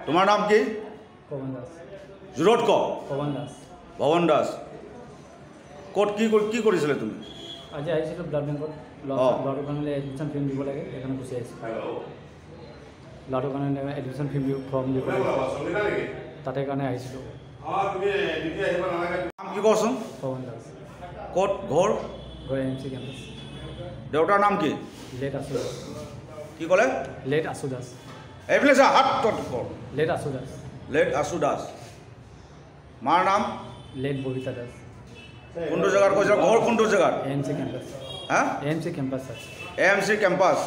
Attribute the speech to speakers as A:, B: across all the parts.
A: তোমাৰ নাম কি?
B: পৱন দাস।
A: জোৰত ক।
B: পৱন দাস।
A: ভৱন দাস। ক'ত কি কৰিছিলে তুমি?
B: আজি আহিছিলোঁ ব্লাড বেংকত। ল'ৰাটোৰ কাৰণে এডমিশ্যন ফিল্ম দিব লাগে, সেইকাৰণে গুচি আহিছিলোঁ। ল'ৰাটোৰ কাৰণে এডমিশ্যন ফিল্ম ফৰ্ম দিব লাগে, তাতে কাৰণে আহিছিলোঁ।
A: নাম কি কচোন?
B: পৱন দাস।
A: ক'ত ঘৰ?
B: ঘৰ AMC কেম্পাছ।
A: দেউতাৰ নাম কি?
B: লেট আছু দাস।
A: কি ক'লে?
B: লেট আছু দাস।
A: এইফালে চা, হাত তত কৰ।
B: লেট আছু দাস।
A: লেট আছু দাস। মাৰ নাম?
B: লেট ববিতা দাস।
A: কোনটো জেগাত কৈছে? ঘৰ কোনটো জেগাত?
B: AMC campus.
A: হা?
B: AMC campus sir.
A: AMC campus.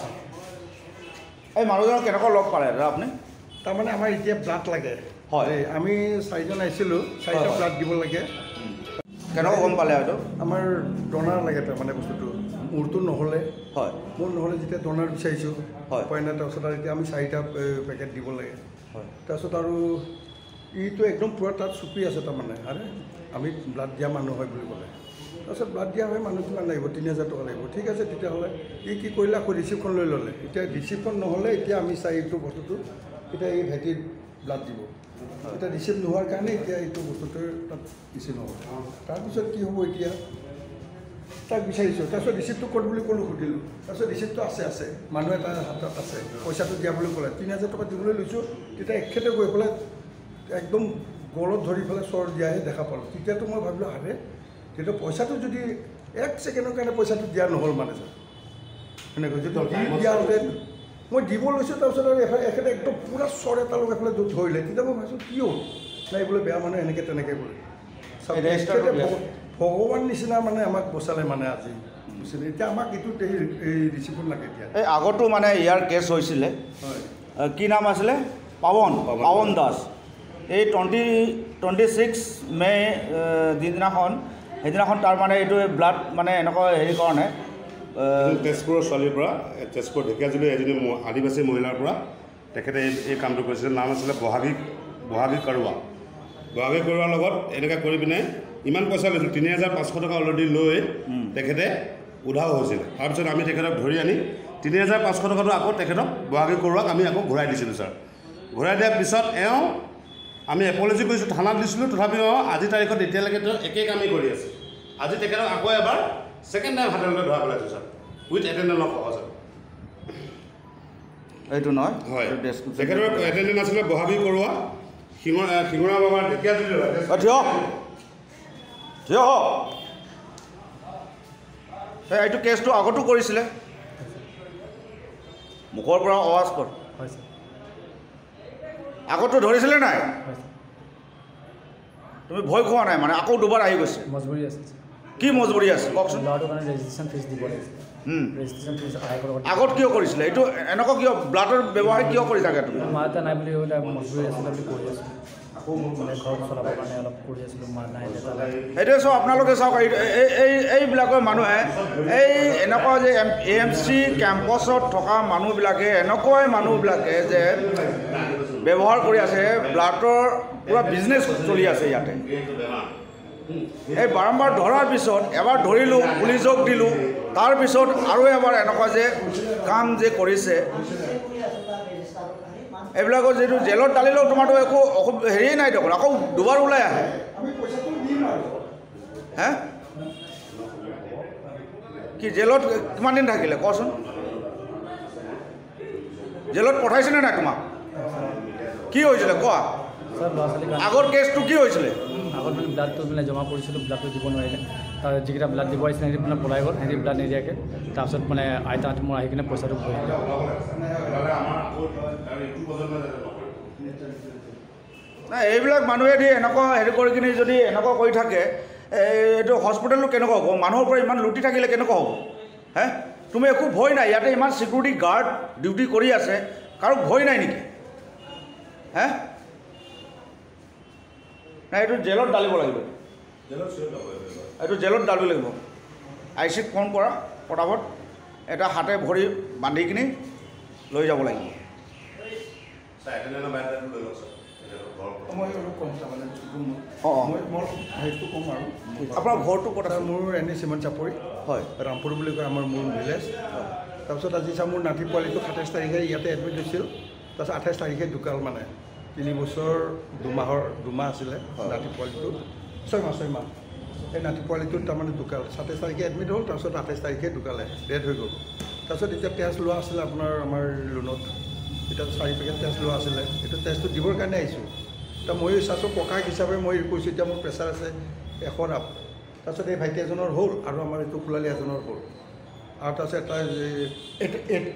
A: এই মানুহজনক কেনেকৈ লগ পালে দাদা আপুনি?
C: তাৰমানে আমাৰ এতিয়া ব্লাড লাগে।
A: হয়।
C: আমি 4জন আহিছিলোঁ, 4টা ব্লাড দিব লাগে।
A: কেনেকৈ গম পালে এইটো?
C: আমাৰ ডনাৰ লাগে তাৰমানে বস্তুটো। মোৰটো নহ'লে,
A: হয়,
C: মোৰ নহ'লে যেতিয়া ডনাৰ বিচাৰিছোঁ,
A: হয়,
C: উপায় নাই। তাৰপিছত আৰু এতিয়া আমি 4টা পেকেট দিব লাগে।
A: হয়।
C: তাৰপিছত আৰু ইটো একদম পূৰা তাত চুপি আছে তাৰমানে, আৰে আমি ব্লাড দিয়া মানুহ হয় বুলি ক'লে। তাৰপিছত ব্লাড দিয়া হয়, মানুহ কিমান লাগিব? 3000 টকা লাগিব। ঠিক আছে, তেতিয়াহ'লে কি কৰিলে? আকৌ ৰিচিপ্টখন লৈ ল'লে। এতিয়া ৰিচিপ্টখন নহ'লে এতিয়া আমি চাই এইটো বস্তুটো এতিয়া এই ভাইটিৰ ব্লাড দিব। এতিয়া ৰিচিপ্ট নোহোৱাৰ কাৰণে এতিয়া এইটো বস্তুটো তাত বেছি নহ'ব। তাৰপিছত কি হ'ব এতিয়া? তাক বিচাৰিছোঁ। তাৰপিছত ৰিচিপ্টটো ক'ত বুলি ক'লোঁ, সুধিলোঁ। তাৰপিছত ৰিচিপ্টটো আছে, মানুহ এটা হাতত আছে, পইচাটো দিয়া বুলি ক'লে। 3000 টকা দিবলৈ লৈছোঁ, তেতিয়া এখেতে গৈ পেলাই একদম গলত ধৰি পেলাই চৰ দিয়াহে দেখা পালোঁ। তেতিয়াতো মই ভাবিলোঁ, আৰে তেতিয়া পইচাটো যদি 1 ছেকেণ্ডৰ কাৰণে পইচাটো দিয়া নহ'ল মানে ছাৰ, সেনেকৈ যদি দিয়াহেঁতেন মই দিব লৈছোঁ। তাৰপিছত আৰু এখেতে একদম পূৰা চৰ এটা লগ এফালে ধৰিলে। তেতিয়া মই ভাবিছোঁ কি হ'ল? নাই বোলে বেয়া মানুহ এনেকৈ তেনেকৈ বোলে। ভগৱান নিচিনা মানে আমাক বচালে মানে আজি। এতিয়া আমাক এইটো এই ৰিচিপ্টখন লাগে এতিয়া।
A: এই আগতো মানে ইয়াৰ কেছ হৈছিলে।
C: হয়।
A: কি নাম আছিলে? পাৱন দাস। এই 26 মে যিদিনাখন, সেইদিনাখন তাৰ মানে এইটো ব্লাড মানে এনেকুৱা হেৰি কাৰণে
D: তেজপুৰৰ ছোৱালীৰ পৰা, তেজপুৰ ঢেকীয়াজুলিৰ এজনী আদিবাসী মহিলাৰ পৰা তেখেতে এই কামটো কৰিছিলে। নাম আছিলে বহাগী কাৰুৱা। বহাগী কাৰুৱাৰ লগত এনেকৈ কৰি পিনে ইমান পইচা লৈছিল, 3500 টকা অলৰেডি লৈ তেখেতে উধাও হৈছিলে। তাৰপিছত আমি তেখেতক ধৰি আনি 3500 টকাটো আকৌ তেখেতক বহাগী কাৰুৱাক আমি আকৌ ঘূৰাই দিছিলোঁ ছাৰ। ঘূৰাই দিয়াৰ পিছত আমি এপলজি কৰিছোঁ, থানাত দিছিলোঁ। তথাপিও আজিৰ তাৰিখত এতিয়ালৈকে তেওঁ একেই কামেই কৰি আছে। আজি তেখেতক আকৌ এবাৰ ছেকেণ্ড টাইম হাতলৈ ধৰা পেলাইছোঁ ছাৰ, উইথ এটেণ্ডেণ্টৰ সহ ছাৰ।
A: এইটো নহয়?
D: হয়, তেখেতৰ এটেণ্ডেণ্ট আছিলে বহাগী কাৰুৱা, শিঙৰা বাবাৰ ঢেকীয়াজুলি।
A: থিয় হ। এইটো কেছটো আগতো কৰিছিলে, মুখৰ পৰা আৱাজ কৰ।
B: হয় ছাৰ।
A: আগতো ধৰিছিলে নাই?
B: হয় ছাৰ।
A: তুমি ভয় খোৱা নাই মানে? আকৌ দুবাৰ আহি গৈছে।
B: মজবুৰি আছে।
A: কি মজবুৰি আছে কওকচোন?
B: ল'ৰাটোৰ কাৰণে ৰেজিষ্ট্ৰেশ্যন ফিজ দিব লাগিছিল। ৰেজিষ্ট্ৰেশ্যন ফিজ
A: আগত কিয় কৰিছিলে এইটো? এনেকুৱা কিয় ব্লাডৰ ব্যৱহাৰ কিয় কৰি থাকে তুমি?
B: মা এটা নাই বুলি ক'লে মজবুৰি আছিলে বুলি কৰি আছোঁ। আকৌ মানে ঘৰ চলাবৰ কাৰণে অলপ কৰি আছিলোঁ, মা নাই দেউতা নাই।
A: সেইটোৱে চাওক, আপোনালোকে চাওক, এইবিলাকৰ মানুহে এই এনেকুৱা যে AMC কেম্পাছত থকা মানুহবিলাকে যে ব্যৱহাৰ কৰি আছে, ব্লাডৰ পূৰা বিজনেছ চলি আছে ইয়াতে। এই বাৰম্বাৰ ধৰাৰ পিছত এবাৰ ধৰিলোঁ, পুলিচক দিলোঁ, তাৰপিছত আৰু এবাৰ এনেকুৱা যে কাম যে কৰিছে, এইবিলাকৰ যিটো জেলত ডালিলেও তোমাৰতো একো হেৰিয়েই নাই দেখোন, আকৌ দুবাৰ ওলাই আহে। হে কি জেলত কিমান দিন থাকিলে কচোন? জেলত পঠাইছিলে নাই তোমাক? কি হৈছিলে কোৱা?
B: ছাৰ ল'ৰা ছোৱালীক
A: আগৰ কেছটো কি হৈছিলে?
B: আগত মানে ব্লাডটো মানে জমা কৰিছিলোঁ, ব্লাডটো দিব নোৱাৰিলে। তাৰ যিকেইটা ব্লাড দিব আহিছিলে সিহঁতি মানে পলাই গ'ল, সিহঁতি ব্লাড নিদিয়াকৈ। তাৰপিছত মানে আইতাহঁতে মোৰ আহি কিনে পইচাটো ভৰি দিলে।
A: নাই, এইবিলাক মানুহে দি এনেকুৱা হেৰি কৰি কিনি যদি এনেকুৱা কৰি থাকে, এইটো হস্পিটেলটো কেনেকুৱা হ'ব? মানুহৰ পৰা ইমান লুটি থাকিলে কেনেকুৱা হ'ব? হে, তুমি একো ভয় নাই? ইয়াতে ইমান চিকিউৰিটি গাৰ্ড ডিউটি কৰি আছে, কাৰো ভয় নাই নেকি? হে, নাই, এইটো জেলত ডালিব লাগিব। এইটো জেলত ডালিব লাগিব। IC ক ফোন কৰা পটাপট, এটা হাতে ভৰি বান্ধি কিনি লৈ যাব লাগিব।
C: মই ক'ম তাৰমানে মই সেইটো ক'ম আৰু
A: আপোনাৰ ঘৰটো ক'ত আছে?
C: মোৰ এনে চিমন চাপৰি।
A: হয়,
C: ৰামপুৰ বুলি কয় আমাৰ মোৰ ভিলেজ। তাৰপিছত আজি চাওঁ মোৰ নাতি পোৱালিটো 27 তাৰিখে ইয়াতে এডমিট হৈছিল। তাৰপিছত 28 তাৰিখে ঢুকাল মানে। 3 বছৰ 2 মাহ আছিলে নাতি পোৱালিটো 6 মাহ এই নাতি পোৱালিটোত তাৰমানে ঢুকাল 27 তাৰিখে এডমিট হ'ল তাৰপিছত 28 তাৰিখে ঢুকালে ডেথ হৈ গ'ল তাৰপিছত এতিয়া টেষ্ট লোৱা আছিলে আপোনাৰ আমাৰ লোনত এতিয়া 4 পেকেট টেষ্ট লোৱা আছিলে এইটো টেষ্টটো দিবৰ কাৰণে আহিছোঁ এতিয়া মই চাইছোঁ ককাক হিচাপে মই কৈছোঁ এতিয়া মোৰ প্ৰেছাৰ আছে 100 আপ তাৰপিছত এই ভাইটি এজনৰ হ'ল আৰু আমাৰ এইটো কোলালী এজনৰ হ'ল আৰু তাৰপিছত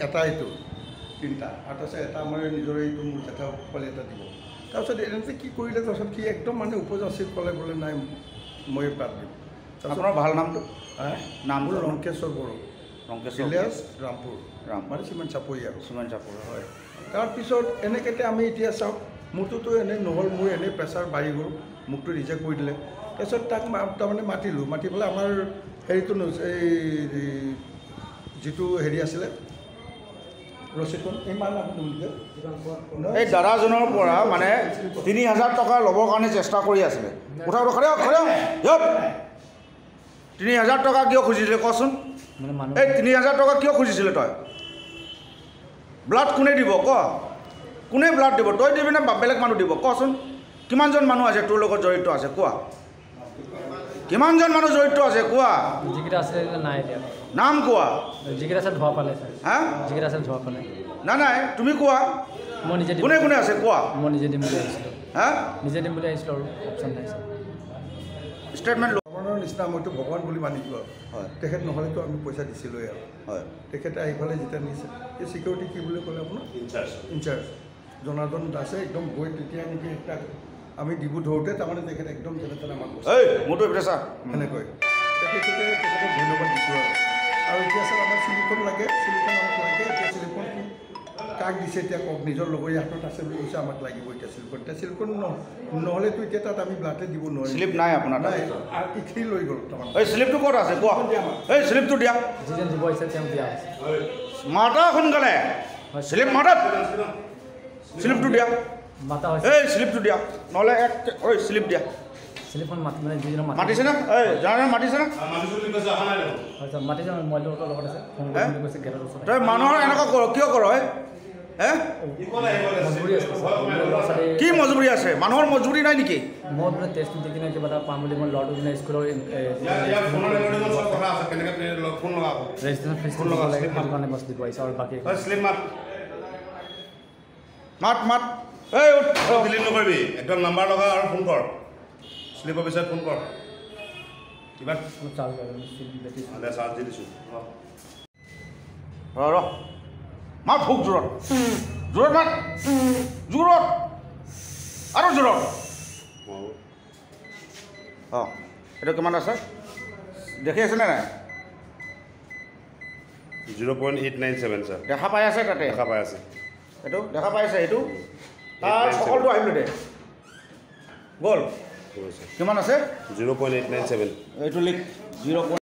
C: এটা এইটো 3টা আৰু তাৰপিছত এটা আমাৰ নিজৰ এইটো মোৰ জেঠা পোৱালি এটা দিব তাৰপিছত এনেকৈ কি কৰিলে তাৰপিছত কি একদম মানে উপজাচিত ক'লে বোলে নাই মই বাদ দিম
A: আপোনাৰ ভাল নামটো
C: নাম হ'ল ৰংকেশ্বৰ বড়ো
A: ৰংকেশ্বৰ
C: ইলিয়াছ ৰামপুৰ মানে চিমেণ্ট চাপৰি আৰু
A: চিমেণ্ট চাপৰি হয়
C: তাৰপিছত এনেকৈ আমি এতিয়া চাওক মোৰটোতো এনেই নহ'ল মোৰ এনেই প্ৰেছাৰ বাঢ়ি গ'ল মোকতো ৰিজেক্ট কৰি দিলে তাৰপিছত তাক তাৰমানে মাতি পেলাই আমাৰ হেৰিটো এই যিটো হেৰি আছিলে ৰচিদখন ইমান
A: এই দাদাজনৰ পৰা মানে 3000 টকা ল'বৰ কাৰণে চেষ্টা কৰি আছিলে উঠাওক 3000 টকা কিয় খুজিছিলে কচোন এই 3000 টকা কিয় খুজিছিলে তই ব্লাড কোনে দিব ক কোনে ব্লাড দিব তই দিবি নে বেলেগ মানুহ দিব কচোন কিমানজন মানুহ আছে তোৰ লগত জড়িত আছে কোৱা কিমানজন মানুহ জড়িত আছে কোৱা
B: যিকেইটা আছে নাই এতিয়া
A: নাম কোৱা
B: যিকেইটা আছে ধোৱা পালে
A: হা
B: যিকেইটা আছে ধোৱা পালে
A: নাই তুমি কোৱা
B: মই নিজে
A: কোনে কোনে আছে কোৱা
B: মই নিজে দিম বুলি আহিছিলোঁ
A: হা
B: নিজে দিম বুলি আহিছিলোঁ আৰু অপশ্যন নাই
A: ষ্টেটমেণ্ট
C: ভগৱানৰ নিচিনা মইতো ভগৱান বুলি মানিছোঁ আৰু
A: হয়
C: তেখেত নহ'লেতো আমি পইচা দিছিলোঁৱে আৰু
A: হয়
C: তেখেতে আহি পেলাই যেতিয়া নিছে এই চিকিউৰিটি কি বুলি ক'লে আপোনাৰ ইনচাৰ্জ জনাৰ্দন দাসে একদম গৈ তেতিয়া নেকি এটা আমি ডিবু ধৰোঁতে তাৰমানে তেখেতে একদম যেনে তেনে আমাক
A: এই মোৰতো এইফালে চা
C: সেনেকৈ তেখেতক ধন্যবাদ দিছোঁ আৰু এতিয়া ছাৰ আমাৰ চিলিখন লাগে চিলিখন আমাক লাগে এতিয়া চিলিখন কাক দিছে এতিয়া কওক নিজৰ লগৰীয়া হাতত আছে বুলি কৈছে আমাক লাগিব এতিয়া চিলিখন নহ'লেতো এতিয়া তাত আমি ব্লাডে দিব নোৱাৰিম
A: স্লিপ নাই আপোনাৰ
C: নাই আৰু এইখিনি লৈ গ'ল তাৰমানে
A: এই স্লিপটো ক'ত আছে কোৱা এই স্লিপটো দিয়া
B: যিজন দিব আহিছে তেওঁ দিয়া আছে
A: মাতা সোনকালে স্লিপ মাতা স্লিপটো দিয়া
B: মাতা হৈছে
A: এই স্লিপটো দিয়া নহ'লে ঐ স্লিপ দিয়া
B: চিলিখন মানে যিজনক
A: মাতিছেনে এই জানে মাতিছেনে
B: মাতিছে মোবাইলটো লগত আছে ফোন কৰি কৈছে গেটৰ ওচৰত
A: তই মানুহৰ এনেকুৱা কৰ কিয় কৰ
B: মজবুৰি আছে ল'ৰা ছোৱালী
A: কি মজবুৰি আছে মানুহৰ মজবুৰি নাই নেকি
B: মই মানে টেষ্ট দি কিনে কিবা এটা পাম বুলি মই ল'ৰাটো কিনে স্কুলৰ ৰেজিষ্ট্ৰেশ্যন ফিজ দিব লাগে সেইটো কাৰণে বাছ দিব আহিছে আৰু বাকী
A: মাত এই
D: ডিলিট নকৰিবি একদম নাম্বাৰ লগা আৰু ফোন কৰ স্লিপ অফিচত ফোন কৰ কিবা
B: চাৰ্জ
D: চাৰ্জ দি দিছোঁ
A: ৰ মাত খুব জোৰত মাত জোৰত আৰু জোৰত অঁ এইটো কিমান আছে দেখি আছেনে নাই
D: 0.897 ছাৰ
A: দেখা পাই আছে তাতে
D: দেখা পাই আছে
A: এইটো দেখা পাই আছে এইটো তাৰ সকলটো আহিলোঁ দে গ'ল কিমান আছে
D: 0.897
A: এইটো লিখ 0.